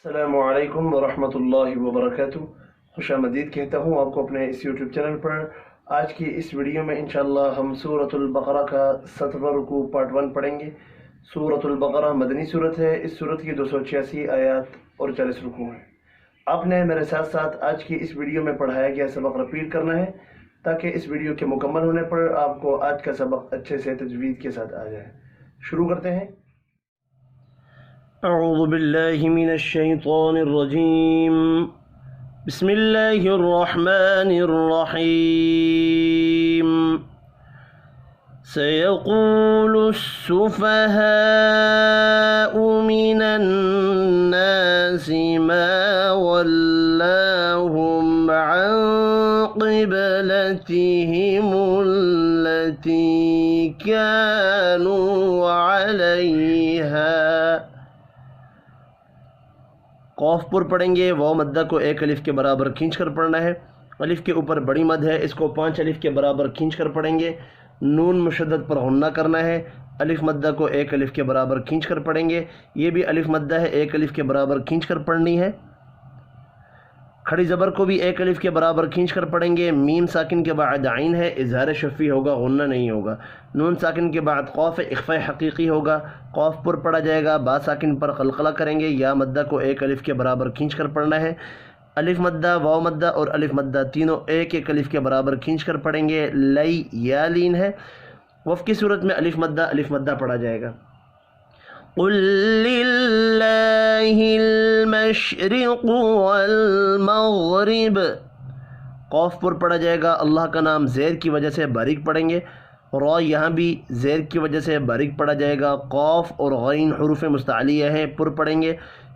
السلام علیکم ورحمۃ اللہ وبرکاتہ۔ خوش آمدید کہتا ہوں آپ کو اپنے اس یوٹیوب چینل پر۔ آج کی اس ویڈیو میں انشاءاللہ ہم سورۃ البقرہ کا 17واں رکوع پارٹ 1 پڑھیں گے۔ سورۃ البقرہ مدنی سورت ہے۔ اس سورت کی 286 آیات اور 40 رکوع ہیں۔ آپ نے میرے ساتھ ساتھ آج کی اس ویڈیو میں پڑھایا گیا سبق رپیٹ کرنا ہے تاکہ اس ویڈیو کے مکمل ہونے پر آپ کو آج کا سبق اچھے سے تجوید کے ساتھ آ جائے۔ شروع کرتے ہیں۔ اعوذ باللہ من الشیطان الرجیم، بسم اللہ الرحمن الرحیم۔ سیقول السفہاء من الناس ما ولاہم عن قبلتہم التي كانوا علیہا۔ قوف پر پڑھیں گے، واو مدہ کو ایک الف کے برابر کھینچ کر پڑھنا ہے۔ الف کے اوپر بڑی مد ہے، اس کو 5 الف کے برابر کھینچ کر پڑھیں گے۔ نون مشدد پر غنہ کرنا ہے، الف مدہ کو ایک الف کے برابر کھینچ کر پڑھیں گے۔ یہ بھی الف مدہ ہے، ایک الف کے برابر کھینچ کر پڑھنی ہے۔ کھڑی زبر کو بھی ایک الف کے برابر کھینچ کر پڑھیں گے۔ میم ساکن کے بعد عین ہے، اظہار شفی ہوگا، غنہ نہیں ہوگا۔ نون ساکن کے بعد قوف ہے، اخفاء حقیقی ہوگا، قوف پر پڑھا جائے گا۔ با ساکن پر قلقلہ کریں گے۔ یا مدہ کو ایک الف کے برابر کھینچ کر پڑھنا ہے۔ الف مدہ، واو مدہ اور الف مدہ تینوں ایک ایک الف کے برابر کھینچ کر پڑھیں گے۔ لئی یا لین ہے۔ وف کی صورت میں الف مدہ پڑھا جائے گا۔ قل للہ المشرق والمغرب، قوف پر پڑھا جائے گا۔ اللہ کا نام زیر کی وجہ سے باریک پڑھیں گے۔ را یہاں بھی زیر کی وجہ سے باریک پڑھا جائے گا۔ قوف اور غین حروف مستعلیہ ہیں، پر پڑھیں گے۔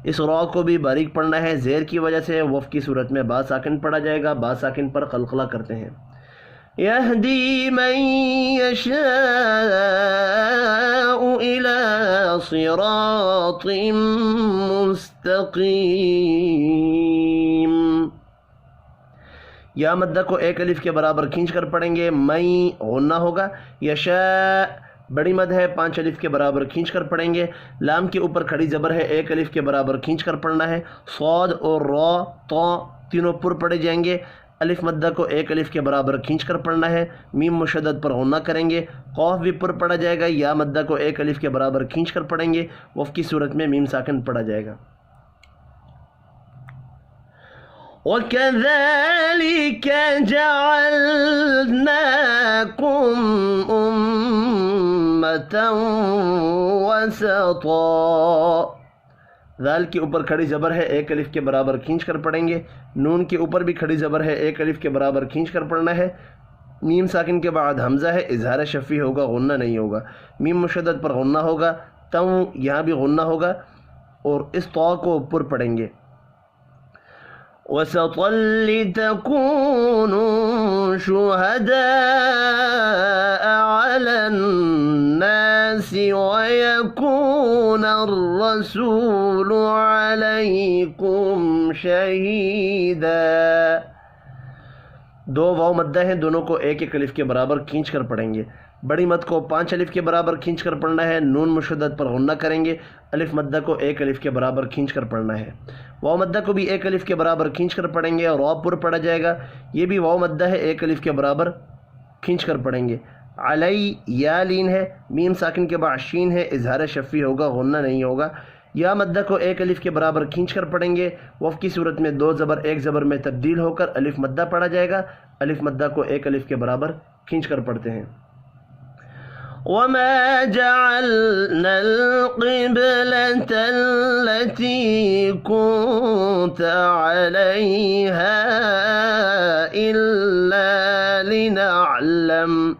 اس را کو بھی باریک پڑھنا ہے زیر کی وجہ سے۔ وف کی صورت میں با ساکن پڑھا جائے گا، با ساکن پر قلقلہ کرتے ہیں۔ یہدی من یشاء الی صراط مستقیم۔ یا مدہ کو ایک الف کے برابر کھینچ کر پڑھیں گے۔ میں غنہ ہوگا۔ یشاء بڑی مد ہے، 5 الف کے برابر کھینچ کر پڑھیں گے۔ لام کے اوپر کھڑی زبر ہے، ایک الف کے برابر کھینچ کر پڑھنا ہے۔ صاد اور را طا تینوں پر پڑھے جائیں گے۔ الف مدہ کو ایک الف کے برابر کھینچ کر پڑھنا ہے۔ میم مشدد پر غنہ کریں گے۔ قوف بھی پر پڑھا جائے گا۔ یا مدہ کو ایک الف کے برابر کھینچ کر پڑھیں گے۔ وف کی صورت میں میم ساکن پڑھا جائے گا۔ وَكَذَلِكَ جَعَلْنَاكُمْ أُمَّةً وَسَطًا۔ ذال کے اوپر کھڑی زبر ہے، ایک الف کے برابر کھینچ کر پڑھیں گے۔ نون کے اوپر بھی کھڑی زبر ہے، ایک الف کے برابر کھینچ کر پڑھنا ہے۔ میم ساکن کے بعد حمزہ ہے، اظہار شفی ہوگا، غنہ نہیں ہوگا۔ میم مشدد پر غنہ ہوگا۔ توں یہاں بھی غنہ ہوگا اور اس طا کو پر پڑھیں گے۔ وَسَطًا لِتَكُونُوا شُهَدَاءَ عَلَى النَّاسِ وَيَكُونَ الرَّسُولُ عَلَيْكُمْ شَهِيدًا۔ دو واو مدہ ہیں، دونوں کو ایک ایک الف کے برابر کھینچ کر پڑھیں گے۔ بڑی مد کو 5 الف کے برابر کھینچ کر پڑھنا ہے۔ نون مشدد پر غنہ کریں گے۔ الف مدہ کو ایک الف کے برابر کھینچ کر پڑھنا ہے۔ واو مدہ کو بھی ایک الف کے برابر کھینچ کر پڑھیں گے اور را پر پڑھا جائے گا۔ یہ بھی واو مدہ ہے، ایک الف کے برابر کھینچ کر پڑھیں گے۔ علی یا لین ہے، میم ساکن کے بعد شین ہے، اظہار شفی ہوگا، غنہ نہیں ہوگا۔ یا مدہ کو ایک الف کے برابر کھینچ کر پڑھیں گے۔ وف کی صورت میں 2 زبر ایک زبر میں تبدیل ہو کر الف مدہ پڑھا جائے گا۔ الف مدہ کو ایک الف کے برابر کھینچ کر پڑھتے ہیں۔ وَمَا جَعَلْنَا الْقِبْلَةَ الَّتِي كُنْتَ عَلَيْهَا إِلَّا لِنَعْلَمَ۔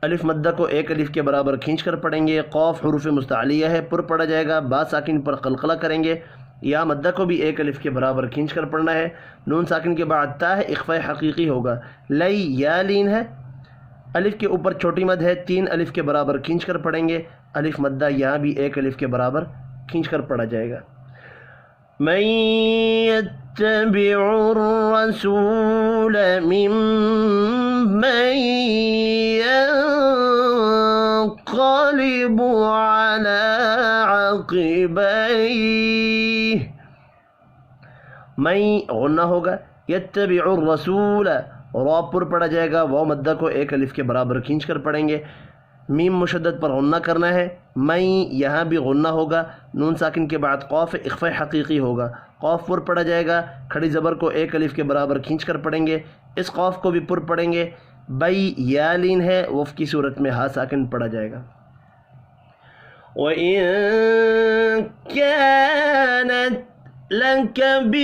الف مدہ کو ایک الف کے برابر کھینچ کر پڑھیں گے۔ قوف حروف مستعلیہ ہے، پر پڑھا جائے گا۔ با ساکن پر قلقلہ کریں گے۔ یا مدہ کو بھی ایک الف کے برابر کھینچ کر پڑھنا ہے۔ نون ساکن کے بعد تا ہے، اخفاء حقیقی ہوگا۔ لئی یا لین ہے۔ الف کے اوپر چھوٹی مد ہے، 3 الف کے برابر کھینچ کر پڑھیں گے۔ الف مدہ یہاں بھی ایک الف کے برابر کھینچ کر پڑھا جائے گا۔ من يتبع الرسول ممن ينقلب على عقبيه میں غنہ ہوگا، یتبع الرسول را پر پڑھا جائے گا، واو مدہ کو ایک الف کے برابر کھینچ کر پڑھیں گے، میم مشدد پر غنہ کرنا ہے، میں یہاں بھی غنہ ہوگا، نون ساکن کے بعد قاف اخفاء حقیقی ہوگا، قاف پر پڑھا جائے گا، کھڑی زبر کو ایک الف کے برابر کھینچ کر پڑھیں گے، اس قاف کو بھی پر پڑھیں گے، بئی یا لین ہے، وف کی صورت میں ہا ساکن پڑھا جائے گا۔ وَإِن كَانَتْ لَكَبِيرَةً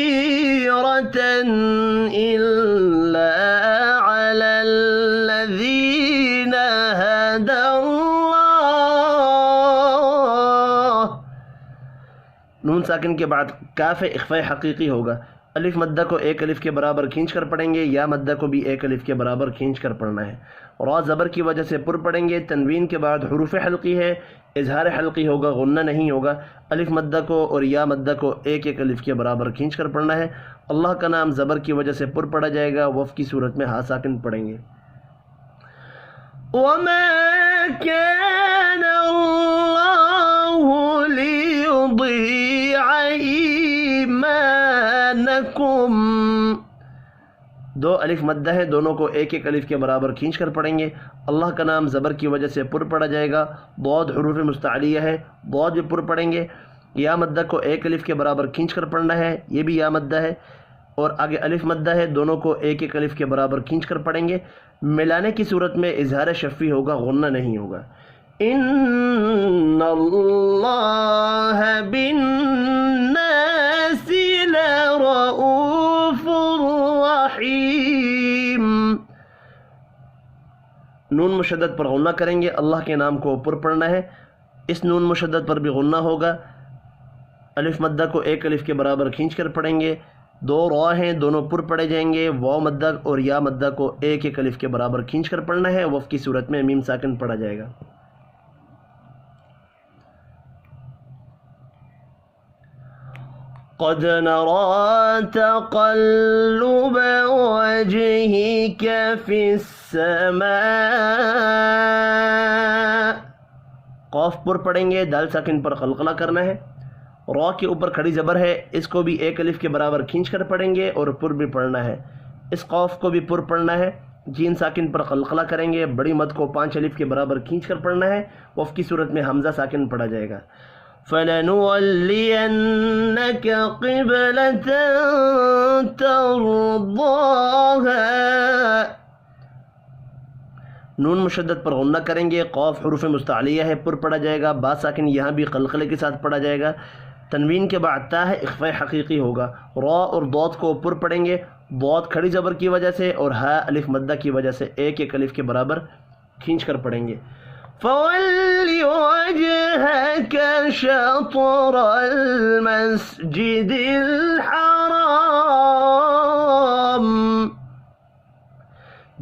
إِلَّا عَلَى الَّذِينَ هَدَى اللَّهُ، نون ساکن کے بعد کاف اخفاء حقیقی ہوگا، الف مدہ کو ایک الف کے برابر کھینچ کر پڑھیں گے، یا مدہ کو بھی ایک الف کے برابر کھینچ کر پڑھنا ہے، را زبر کی وجہ سے پر پڑھیں گے، تنوین کے بعد حروف حلقی ہے، اظہار حلقی ہوگا، غنہ نہیں ہوگا، الف مدہ کو اور یا مدہ کو ایک ایک الف کے برابر کھینچ کر پڑھنا ہے، اللہ کا نام زبر کی وجہ سے پر پڑھا جائے گا، وف کی صورت میں ہا ساکن پڑھیں گے۔ وَمَا كَانَ اللَّهُ لِيُضِيعَ إِيمَانَكُمْ، دو الف مدہ ہے، دونوں کو ایک ایک الف کے برابر کھینچ کر پڑھیں گے، اللہ کا نام زبر کی وجہ سے پر پڑھا جائے گا، ضاد حروف مستعلیہ ہے، ضاد بھی پر پڑھیں گے، یا مدہ کو ایک الف کے برابر کھینچ کر پڑھنا ہے، یہ بھی یا مدہ ہے، اور آگے الف مدہ ہے، دونوں کو ایک ایک الف کے برابر کھینچ کر پڑھیں گے، ملانے کی صورت میں اظہار شفی ہوگا، غنہ نہیں ہوگا۔ ان اللہ بالناس لرؤوف رحیم، نون مشدد پر غنہ کریں گے، اللہ کے نام کو پر پڑھنا ہے، اس نون مشدد پر بھی غنہ ہوگا، الف مدہ کو ایک الف کے برابر کھینچ کر پڑھیں گے، دو را ہیں، دونوں پر پڑھے جائیں گے، واو مدہ اور یا مدہ کو ایک ایک الف کے برابر کھینچ کر پڑھنا ہے، وف کی صورت میں میم ساکن پڑھا جائے گا۔ قد نرى تقلب وجهك في السماء، قاف پر پڑھیں گے، دال ساکن پر قلقلہ کرنا ہے، را کے اوپر کھڑی زبر ہے، اس کو بھی ایک الف کے برابر کھینچ کر پڑھیں گے اور پر بھی پڑھنا ہے، اس قاف کو بھی پر پڑھنا ہے، جین ساکن پر قلقلہ کریں گے، بڑی مد کو 5 الف کے برابر کھینچ کر پڑھنا ہے، وف کی صورت میں حمزہ ساکن پڑھا جائے گا۔ فَلَنُوَلِّيَنَّكَ قِبْلَةً تَرْضَاهَا، نون مشدد پر غنہ کریں گے، قاف حروف مستعلیہ ہے، پر پڑھا جائے گا، با ساکن یہاں بھی قلقلے کے ساتھ پڑھا جائے گا، تنوین کے بعد تا ہے، اخفاء حقیقی ہوگا، را اور ضاد کو پر پڑھیں گے، ضاد کھڑی زبر کی وجہ سے اور ہا الف مدہ کی وجہ سے ایک ایک الف کے برابر کھینچ کر پڑھیں گے۔ فَوَلِّ وَجْهَكَ شَطْرَ الْمَسْجِدِ الْحَرَامِ،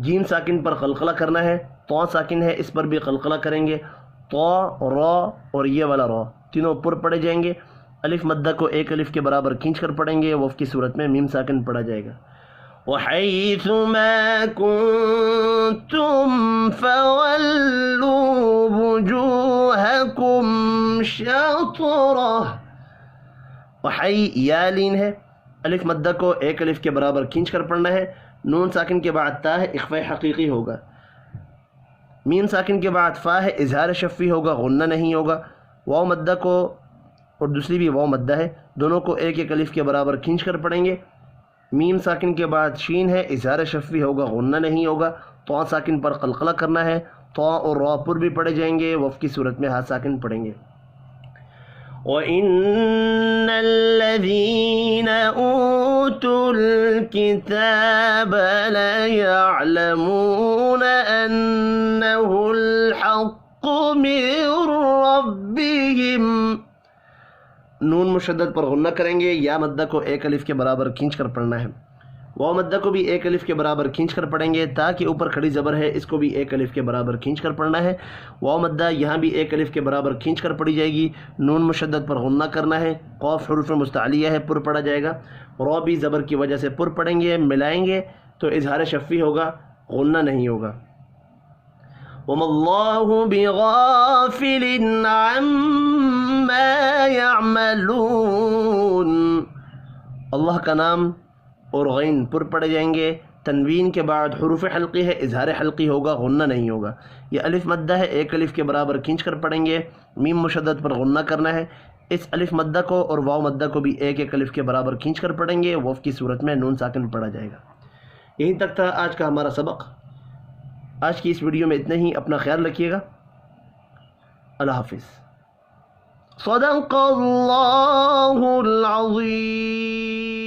جیم ساکن پر قلقلہ کرنا ہے، طا ساکن ہے، اس پر بھی قلقلہ کریں گے، طا، را اور یہ والا را تینوں پر پڑھے جائیں گے، الف مدہ کو ایک الف کے برابر کھینچ کر پڑھیں گے، وف کی صورت میں میم ساکن پڑھا جائے گا۔ وَحَيْثُ مَا كُنتُمْ فَوَلُّوا وُجُوهَكُمْ شَطْرَهُ، وحی یا لین ہے، الف مدہ کو ایک الف کے برابر کھینچ کر پڑھنا ہے، نون ساکن کے بعد تا ہے، اخفاء حقیقی ہوگا، میم ساکن کے بعد فا ہے، اظہار شفی ہوگا، غنہ نہیں ہوگا، واو مدہ کو اور دوسری بھی واو مدہ ہے، دونوں کو ایک ایک الف کے برابر کھینچ کر پڑھیں گے، میم ساکن کے بعد شین ہے، اظہار شفی ہوگا، غنہ نہیں ہوگا، طا ساکن پر قلقلہ کرنا ہے، طا اور را پر بھی پڑھے جائیں گے، وف کی صورت میں ہا ساکن پڑھیں گے۔ وَإِنَّ الَّذِينَ أُوتُوا الْكِتَابَ لَيَعْلَمُونَ أَنَّهُ الْحَقُّ مِنْ رَبِّهِمْ، نون مشدد پر غنہ کریں گے، یا مدہ کو ایک الف کے برابر کھینچ کر پڑھنا ہے، واو مدہ کو بھی ایک الف کے برابر کھینچ کر پڑھیں گے، تا کے اوپر کھڑی زبر ہے، اس کو بھی ایک الف کے برابر کھینچ کر پڑھنا ہے، واو مدہ یہاں بھی ایک الف کے برابر کھینچ کر پڑھی جائے گی، نون مشدد پر غنہ کرنا ہے، قاف حروف مستعلیہ ہے، پر پڑھا جائے گا، را بھی زبر کی وجہ سے پر پڑھیں گے، ملائیں گے تو اظہار شفی ہوگا، غنہ نہیں ہوگا۔ وَمَا اللَّهُ بِغَافِلٍ عَمَّا يَعْمَلُونَ، اللہ کا نام اور غین پر پڑے جائیں گے، تنوین کے بعد حروف حلقی ہے، اظہار حلقی ہوگا، غنہ نہیں ہوگا۔ یہ الف مدہ ہے، ایک الف کے برابر کھینچ کر پڑھیں گے، میم مشدد پر غنہ کرنا ہے۔ اس الف مدہ کو اور واو مدہ کو بھی ایک ایک الف کے برابر کھینچ کر پڑھیں گے، وقف کی صورت میں نون ساکن پڑھا جائے گا۔ یہیں تک تھا آج کا ہمارا سبق۔ آج کی اس ویڈیو میں اتنا ہی، اپنا خیال رکھیے گا، اللہ حافظ۔ صدق اللہ العظیم۔